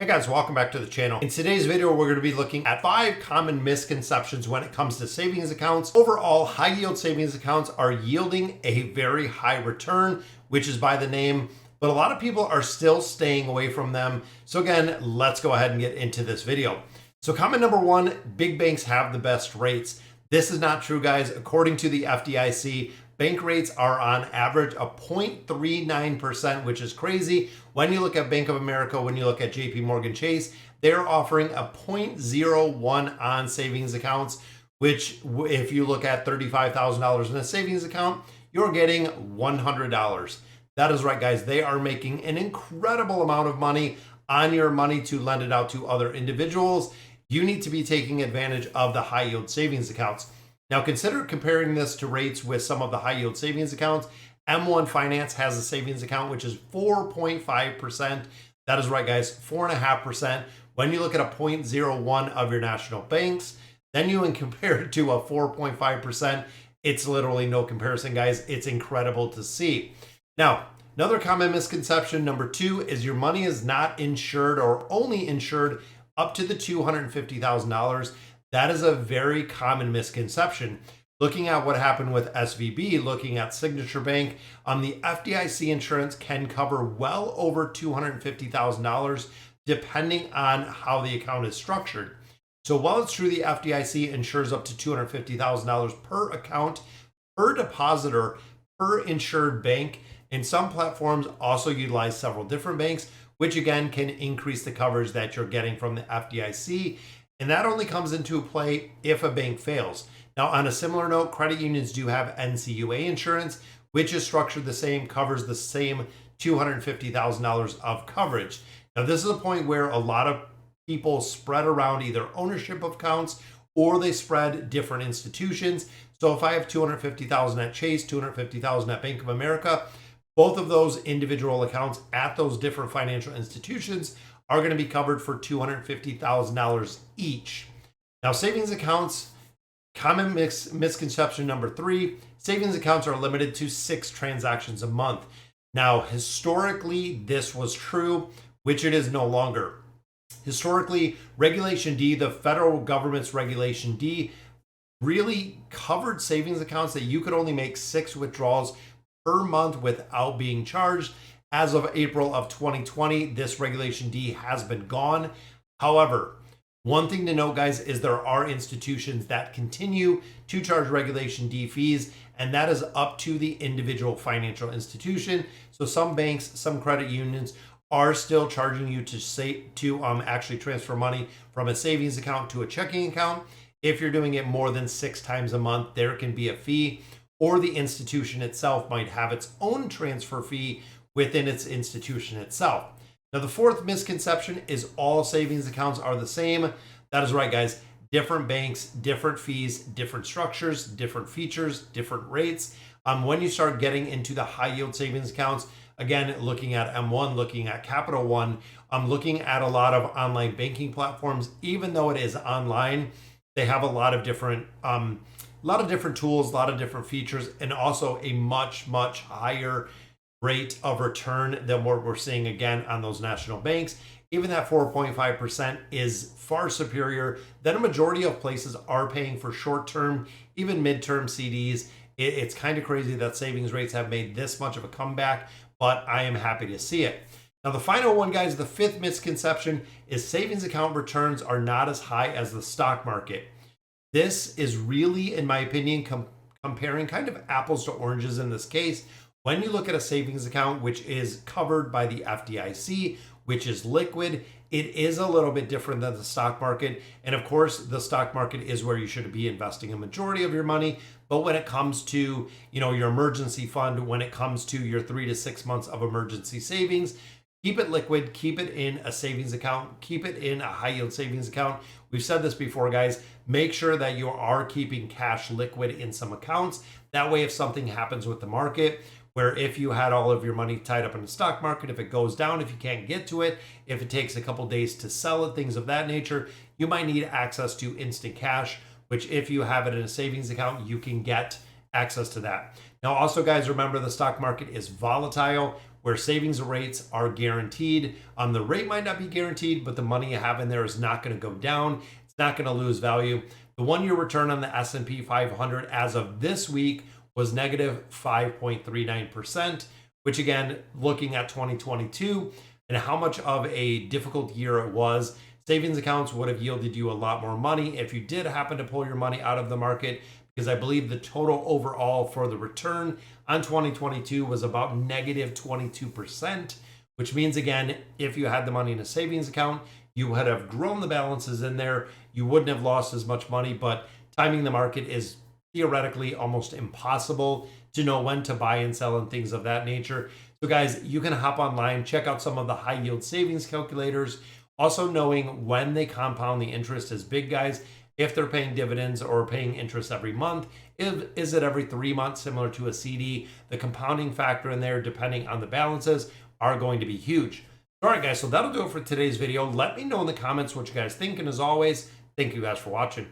Hey guys, welcome back to the channel. In today's video, we're going to be looking at 5 common misconceptions when it comes to savings accounts. Overall, high yield savings accounts are yielding a very high return, which is by the name, but a lot of people are still staying away from them. So again, let's go ahead and get into this video. So comment number 1, big banks have the best rates. This is not true, guys. According to the FDIC, bank rates are on average a 0.39%, which is crazy. When you look at Bank of America, when you look at JP Morgan Chase, they're offering a 0.01 on savings accounts, which if you look at $35,000 in a savings account, you're getting $100. That is right, guys. They are making an incredible amount of money on your money to lend it out to other individuals. You need to be taking advantage of the high yield savings accounts. Now consider comparing this to rates with some of the high yield savings accounts. M1 Finance has a savings account which is 4.5%. That is right, guys, 4.5%. When you look at a 0.01 of your national banks, then you can compare it to a 4.5%. It's literally no comparison, guys. It's incredible to see. Now, another common misconception, number 2, is your money is not insured or only insured up to the $250,000. That is a very common misconception. Looking at what happened with SVB, looking at Signature Bank, the FDIC insurance can cover well over $250,000 depending on how the account is structured. So while it's true the FDIC insures up to $250,000 per account, per depositor, per insured bank, and some platforms also utilize several different banks, which again can increase the coverage that you're getting from the FDIC. And that only comes into play if a bank fails. Now, on a similar note, credit unions do have NCUA insurance, which is structured the same, covers the same $250,000 of coverage. Now, this is a point where a lot of people spread around either ownership of accounts or they spread different institutions. So if I have $250,000 at Chase, $250,000 at Bank of America, both of those individual accounts at those different financial institutions are going to be covered for $250,000 each. Now, savings accounts, common misconception number 3, savings accounts are limited to 6 transactions a month. Now, historically, this was true, which it is no longer. Historically, Regulation D, the federal government's Regulation D, really covered savings accounts that you could only make 6 withdrawals per month without being charged. As of April of 2020, this Regulation D has been gone. However, one thing to note, guys, is there are institutions that continue to charge Regulation D fees, and that is up to the individual financial institution. So some banks, some credit unions are still charging you to actually transfer money from a savings account to a checking account. If you're doing it more than 6 times a month, there can be a fee, or the institution itself might have its own transfer fee within its institution itself. Now, the 4th misconception is all savings accounts are the same. That is right, guys. Different banks, different fees, different structures, different features, different rates. When you start getting into the high yield savings accounts, again, looking at M1, looking at Capital One, looking at a lot of online banking platforms, even though it is online, they have a lot of different tools, a lot of different features, and also a much, much higher rate of return than what we're seeing again on those national banks. Even that 4.5% is far superior than a majority of places are paying for short-term, even mid-term CDs. It's kind of crazy that savings rates have made this much of a comeback, but I am happy to see it. Now, the final one, guys, the 5th misconception is savings account returns are not as high as the stock market. This is really, in my opinion, comparing kind of apples to oranges in this case. When you look at a savings account, which is covered by the FDIC, which is liquid, it is a little bit different than the stock market. And of course, the stock market is where you should be investing a majority of your money. But when it comes to, your emergency fund, when it comes to your 3 to 6 months of emergency savings, keep it liquid, keep it in a savings account, keep it in a high yield savings account. We've said this before, guys. Make sure that you are keeping cash liquid in some accounts. That way, if something happens with the market, where if you had all of your money tied up in the stock market, if it goes down, if you can't get to it, if it takes a couple days to sell it, things of that nature, you might need access to instant cash, which if you have it in a savings account, you can get access to that. Now, also, guys, remember the stock market is volatile. where savings rates are guaranteed. The rate might not be guaranteed, but the money you have in there is not going to go down. It's not going to lose value. The one-year return on the S&P 500 as of this week was negative 5.39%, which again, looking at 2022 and how much of a difficult year it was, savings accounts would have yielded you a lot more money if you did happen to pull your money out of the market, because I believe the total overall for the return on 2022 was about negative 22%, which means, again, if you had the money in a savings account, you would have grown the balances in there. You wouldn't have lost as much money, but timing the market is theoretically almost impossible to know when to buy and sell and things of that nature. So guys, you can hop online, check out some of the high yield savings calculators. Also knowing when they compound the interest is big, guys. If they're paying dividends or paying interest every month, is it every 3 months, similar to a CD? The compounding factor in there, depending on the balances, are going to be huge. All right, guys, so that'll do it for today's video. Let me know in the comments what you guys think. And as always, thank you guys for watching.